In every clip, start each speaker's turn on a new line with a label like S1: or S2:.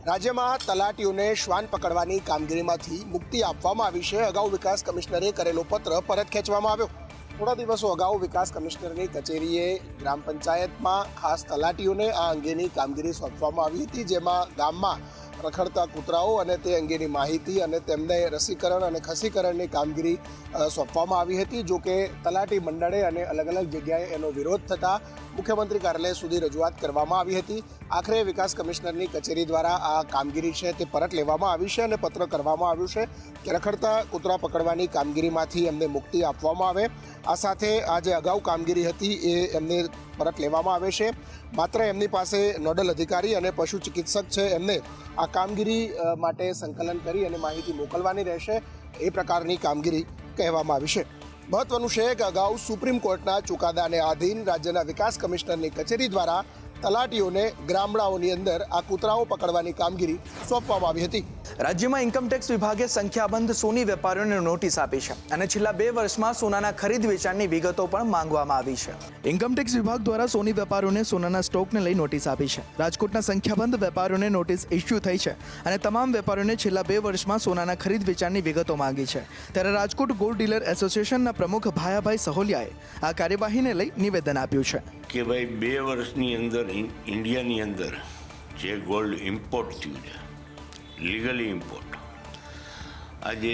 S1: રાજ્યમાં તલાટીઓને શ્વાન પકડવાની કામગીરીમાંથી મુક્તિ આપવામાં આવી છે। અગાઉ વિકાસ કમિશનરે કરેલો પત્ર પરત ખેંચવામાં આવ્યો। થોડા દિવસો અગાઉ વિકાસ કમિશનરની કચેરીએ ગ્રામ પંચાયતમાં ખાસ તલાટીઓને આ અંગેની કામગીરી સોંપવામાં આવી હતી, જેમાં ગામમાં રખડતા કૂતરાઓ અને તે અંગેની માહિતી અને તેમને રસીકરણ અને ખસીકરણની કામગીરી સોંપવામાં આવી હતી। જો કે તલાટી મંડળે અને અલગ અલગ જગ્યાએ એનો વિરોધ થતાં મુખ્યમંત્રી કાર્યાલય સુધી રજૂઆત કરવામાં આવી હતી। આખરે વિકાસ કમિશનરની કચેરી દ્વારા આ કામગીરી છે તે પરત લેવામાં આવી છે અને પત્ર કરવામાં આવ્યું છે કે રખડતા કૂતરા પકડવાની કામગીરીમાંથી એમને મુક્તિ આપવામાં આવે। આ સાથે આ જે અગાઉ કામગીરી હતી એ એમને પરત લેવામાં આવે છે। માત્ર એમની પાસે નોડલ અધિકારી અને પશુ ચિકિત્સક છે, એમને આ કામગીરી માટે સંકલન કરી અને માહિતી મોકલવાની રહેશે, એ પ્રકારની કામગીરી કહેવામાં આવી છે। મહત્વનું છે કે અગાઉ સુપ્રીમ કોર્ટના ચુકાદાને આધીન રાજ્યના વિકાસ કમિશનરની કચેરી દ્વારા તલાટીઓને ગામડાઓની અંદર આ કૂતરાઓ પકડવાની કામગીરી સોંપવામાં આવી હતી।
S2: રાજ્યમાં ઇન્કમટેક્સ વિભાગે સંખ્યાબંધ સોની વેપારીઓને નોટિસ આપી છે અને છેલ્લા 2 વર્ષમાં સોનાના ખરીદ વેચાણની વિગતો પણ માંગવામાં આવી છે। ઇન્કમટેક્સ વિભાગ દ્વારા સોની વેપારીઓને સોનાના સ્ટોકને લઈ નોટિસ આપી છે। રાજકોટના સંખ્યાબંધ વેપારીઓને નોટિસ ઇસ્યુ થઈ છે અને તમામ વેપારીઓને છેલ્લા 2 વર્ષમાં સોનાના ખરીદ વેચાણની વિગતો માંગી છે। ત્યારે રાજકોટ ગોલ્ડ ડીલર એસોસિએશનના પ્રમુખ ભાયાભાઈ સહોલિયાએ આ કાર્યવાહીને લઈ નિવેદન આપ્યું છે
S3: કે ભાઈ 2 વર્ષની અંદર ઇન્ડિયાની અંદર જે ગોલ્ડ ઇમ્પોર્ટ થયું છે, લીગલી ઇમ્પોર્ટ, આજે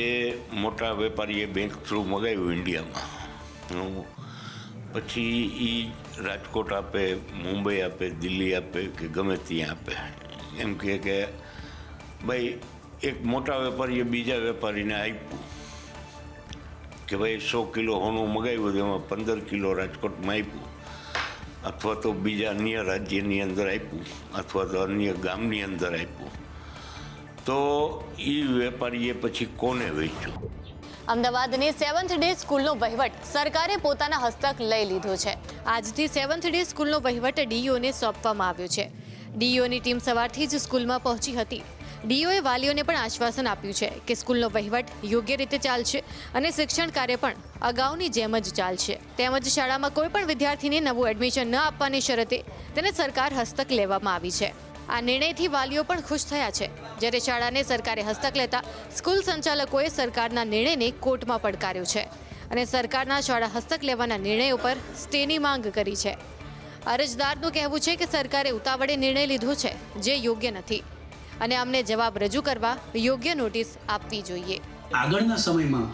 S3: મોટા વેપારીએ બેંક થ્રુ મગાવ્યું ઇન્ડિયામાં, પછી એ રાજકોટ આપે, મુંબઈ આપે, દિલ્હી આપે કે ગમે ત્યાં આપે, એમ કે ભાઈ એક મોટા વેપારીએ બીજા વેપારીને આપ્યું કે ભાઈ 100 કિલો હોનું મગાવ્યું, એમાં 15 કિલો રાજકોટમાં આપ્યું, અથવા તો બીજા અન્ય રાજ્યની અંદર આપ્યું, અથવા તો અન્ય ગામની અંદર આપ્યું, તો એ વેપારીએ પછી કોને વેચ્યું?
S4: અમદાવાદની 7th ડે સ્કૂલનો વહીવટ સરકારે પોતાના હસ્તક લઈ લીધો છે। આજથી 7th ડે સ્કૂલનો વહીવટ ડીઈઓને સોંપવામાં આવ્યો છે। ડીઈઓની ટીમ સવારથી જ સ્કૂલમાં પહોંચી હતી। ડીઈઓએ વાલીઓને પણ આશ્વાસન આપ્યું છે કે સ્કૂલનો વહીવટ યોગ્ય રીતે ચાલશે અને શિક્ષણ કાર્ય પણ અગાઉની જેમ જ ચાલશે। તેમજ શાળામાં કોઈ પણ વિદ્યાર્થીને નવું એડમિશન ન આપવાની શરતે તેને સરકાર હસ્તક લેવામાં આવી છે। આ નિર્ણયથી વાલીઓ પણ ખુશ થયા છે, જ્યારે શાળાને સરકારે હસ્તક લેતા સ્કૂલ સંચાલકોએ સરકારના નિર્ણયને કોર્ટમાં પડકાર્યો છે અને સરકારના શાળા હસ્તક લેવાના નિર્ણય ઉપર સ્ટેની માંગ કરી છે। અરજદારનું કહેવું છે કે સરકારે ઉતાવળે નિર્ણય લીધો છે જે યોગ્ય નથી અને અમને જવાબ રજૂ કરવા યોગ્ય નોટિસ આપવી જોઈએ।
S5: આગળના સમયમાં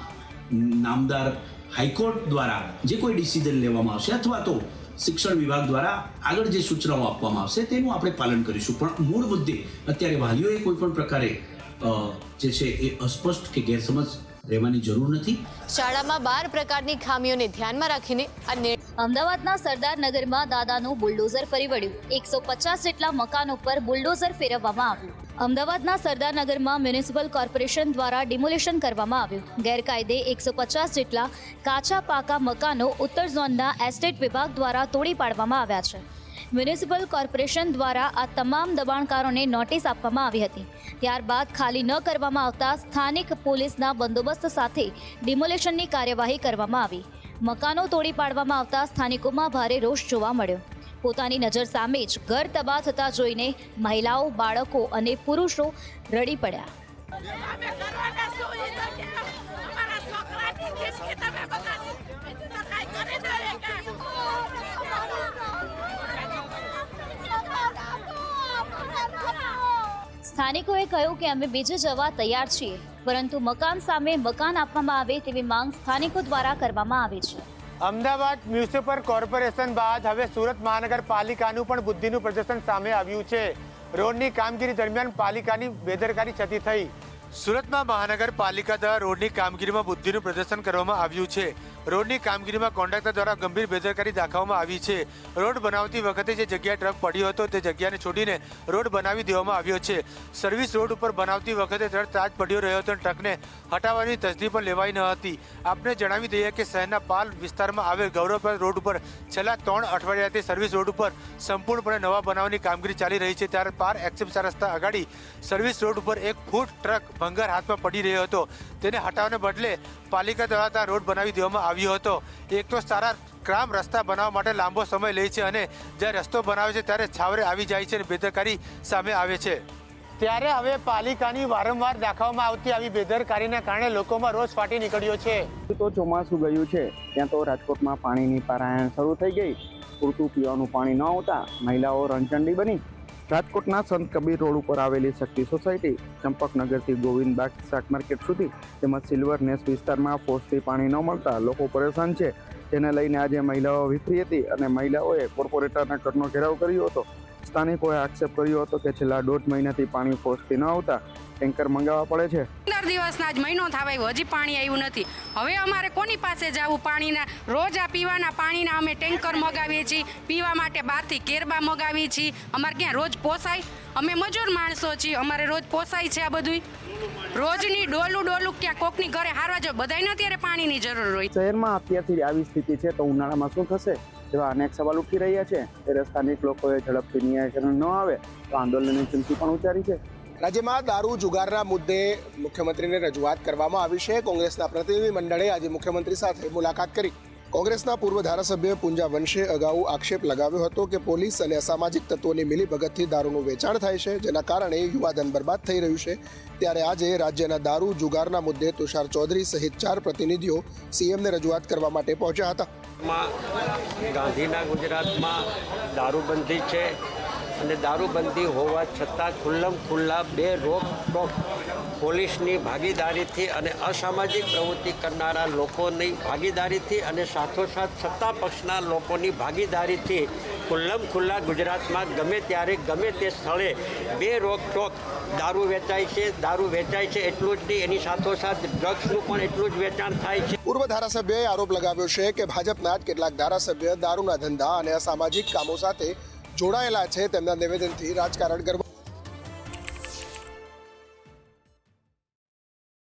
S5: નામદાર હાઈકોર્ટ દ્વારા જે કોઈ ડિસિઝન લેવામાં આવશે અથવા તો શિક્ષણ વિભાગ દ્વારા આગળ જે સૂચનાઓ આપવામાં આવશે તેનું આપણે પાલન કરીશું, પણ મૂળ મુદ્દે અત્યારે વાલીઓએ કોઈ પણ પ્રકારે જે છે એ અસ્પષ્ટ કે ગેરસમજ રહેવાની જરૂર નથી।
S4: શાળામાં 12 પ્રકારની ખામીઓને ધ્યાનમાં રાખીને
S6: અમદાવાદના સરદારનગરમાં દાદાનું બુલડોઝર ફરી વળ્યું। 150 જેટલા મકાનો પર બુલડોઝર ફેરવવામાં આવ્યું। અમદાવાદના સરદારનગરમાં મ્યુનિસિપલ કોર્પોરેશન દ્વારા ડિમોલિશન કરવામાં આવ્યું। ગેરકાયદે 150 જેટલા કાચા પાકા મકાનો ઉત્તર ઝોનના એસ્ટેટ વિભાગ દ્વારા તોડી પાડવામાં આવ્યા છે। મ્યુનિસિપલ કોર્પોરેશન દ્વારા આ તમામ દબાણકારોને નોટિસ આપવામાં આવી હતી। ત્યારબાદ ખાલી ન કરવામાં આવતા સ્થાનિક પોલીસના બંદોબસ્ત સાથે ડિમોલિશનની કાર્યવાહી કરવામાં આવી। મકાનો તોડી પાડવામાં આવતા સ્થાનિકોમાં ભારે રોષ જોવા મળ્યો। પોતાની નજર સામે જ ઘર તબાહ થતા જોઈને મહિલાઓ, બાળકો અને પુરુષો રડી પડ્યા। સ્થાનિકોએ કહ્યું કે અમે બીજે જવા તૈયાર છીએ, પરંતુ મકાન સામે મકાન આપવામાં આવે તેવી માંગ સ્થાનિકો દ્વારા કરવામાં આવી છે।
S7: અમદાવાદ મ્યુનિસિપલ કોર્પોરેશન બાદ હવે સુરત મહાનગરપાલિકાનું પણ બુદ્ધિનું પ્રદર્શન સામે આવ્યું છે। રોડની કામગીરી દરમિયાન પાલિકાની બેદરકારી છતી થઈ। સુરતમાં મહાનગરપાલિકા દ્વારા રોડની કામગીરીમાં બુદ્ધિનું પ્રદર્શન કરવામાં આવ્યું છે। રોડની કામગીરીમાં કોન્ટ્રાક્ટર દ્વારા ગંભીર બેદરકારી દાખવવામાં આવી છે। રોડ બનાવતી વખતે જે જગ્યાએ ટ્રક પડ્યો હતો તે જગ્યાને છોડીને રોડ બનાવી દેવામાં આવ્યો છે। સર્વિસ રોડ ઉપર બનાવતી વખતે ટ્રક તાજ પડ્યો રહ્યો હતો અને ટ્રકને હટાવવાની તજદી પણ લેવાઈ ન હતી। આપને જણાવી દઈએ કે શહેરના પાલ વિસ્તારમાં આવેલ ગૌરવપુર રોડ ઉપર છેલ્લા 3 અઠવાડિયાથી સર્વિસ રોડ ઉપર સંપૂર્ણપણે નવા બનાવવાની કામગીરી ચાલી રહી છે। ત્યારે પાર એક્સેપ્ટ 4 રસ્તા આગળ સર્વિસ રોડ ઉપર 1 ફૂટ ટ્રક ભંગાર હાથમાં પડી રહ્યો હતો, તેને હટાવવાને બદલે પાલિકા દ્વારા રોડ બનાવી દેવામાં આવ્યો હતો। એક તો સારા ક્રામ રસ્તા બનાવવા માટે લાંબો સમય લે છે અને જ્યારે રસ્તો બનાવે છે ત્યારે છાવરે આવી જાય છે અને બેદરકારી સામે આવે છે। ત્યારે હવે પાલિકાની વારંવાર દાખવવામાં આવતી આવી બેદરકારીના કારણે લોકોમાં રોષ ફાટી નીકળ્યો છે.
S8: તો ચોમાસું ગયું છે ત્યાં તો રાજકોટમાં પાણીની પારાયણ શરૂ થઈ ગઈ. પૂરતું પીવાનું પાણી ન આવતા મહિલાઓ રણચંડી બની. રાજકોટના સંત કબીર રોડ ઉપર આવેલી શક્તિ સોસાયટી, ચંપકનગરથી ગોવિંદબાગ શાક માર્કેટ સુધી તેમજ સિલ્વર નેસ વિસ્તારમાં ફોર્સથી પાણી ન મળતા લોકો પરેશાન છે. જેને લઈને આજે મહિલાઓ વિફરી હતી અને મહિલાઓએ કોર્પોરેટરના ઘરનો ઘેરાવ કર્યો હતો. સ્થાનિકોએ આક્ષેપ કર્યો હતો કે છેલ્લા 1.5 મહિનાથી પાણી ફોર્સથી ન આવતા ટેન્કર મંગાવવા પડે છે.
S9: 15 દિવસના જ મહિનો થવા આવ્યો, હજી પાણી આવ્યું નથી. હવે અમારે કોની પાસે જવું પાણીના? રોજ આ પીવાના પાણીના અમે ટેન્કર મગાવીએ છીએ, પીવા માટે બહારથી કેરબા મગાવીએ છીએ. અમારે ક્યાં રોજ પોસાય? અમે મજૂર માણસો છીએ, અમારે રોજ પોસાય છે આ બધું? રોજની ડોલું ક્યાં કોકની ઘરે હારવા જો બધાયને અત્યારે પાણીની જરૂર હોય.
S8: શહેરમાં અત્યારથી આવી સ્થિતિ છે તો ઉનાળામાં શું થશે એવા અનેક સવાલ ઉઠી રહ્યા છે. ત્યારે સ્થાનિક લોકોએ ઝડપથી નિરાકરણ ન આવે તો આંદોલનની ચીમકી પણ ઉચ્ચારી છે.
S1: રાજ્યમાં દારૂ જુગારના મુદ્દે મુખ્યમંત્રીને રજૂઆત કરવામાં આવી છે. કોંગ્રેસના પ્રતિનિધિ મંડળે આજે મુખ્યમંત્રી સાથે મુલાકાત કરી. કોંગ્રેસના પૂર્વ ધારાસભ્ય પૂંજા વંશે અગાઉ આક્ષેપ લગાવ્યો હતો કે પોલીસ અને અસામાજિક તત્વોની મિલીભગતથી દારૂનું વેચાણ થાય છે, જેના કારણે યુવાધન બરબાદ થઈ રહ્યું છે. ત્યારે આજે રાજ્યના દારૂ જુગારના મુદ્દે તુષાર ચૌધરી સહિત 4 પ્રતિનિધિઓ સીએમને રજૂઆત કરવા માટે પહોંચ્યા હતા.
S10: ગાંધીના ગુજરાતમાં દારૂબંધી છે અને દારૂબંધી હોવા છતાં ખુલ્લા બે રોકટોક પોલીસની ભાગીદારીથી અને અસામાજિક પ્રવૃત્તિ કરનારા લોકોની ભાગીદારીથી અને સાથોસાથ સત્તા પક્ષના લોકોની ભાગીદારીથી ખુલ્લા ગુજરાતમાં ગમે ત્યારે ગમે તે સ્થળે બે રોકટોક દારૂ વેચાય છે. એટલું જ નહીં, એની સાથોસાથ ડ્રગ્સનું પણ એટલું જ વેચાણ થાય છે.
S1: પૂર્વ ધારાસભ્યએ આરોપ લગાવ્યો છે કે ભાજપના જ કેટલાક ધારાસભ્ય દારૂના ધંધા અને અસામાજિક કામો સાથે જોડાયેલા છે. તેમના નિવેદનથી રાજકારણ કરવા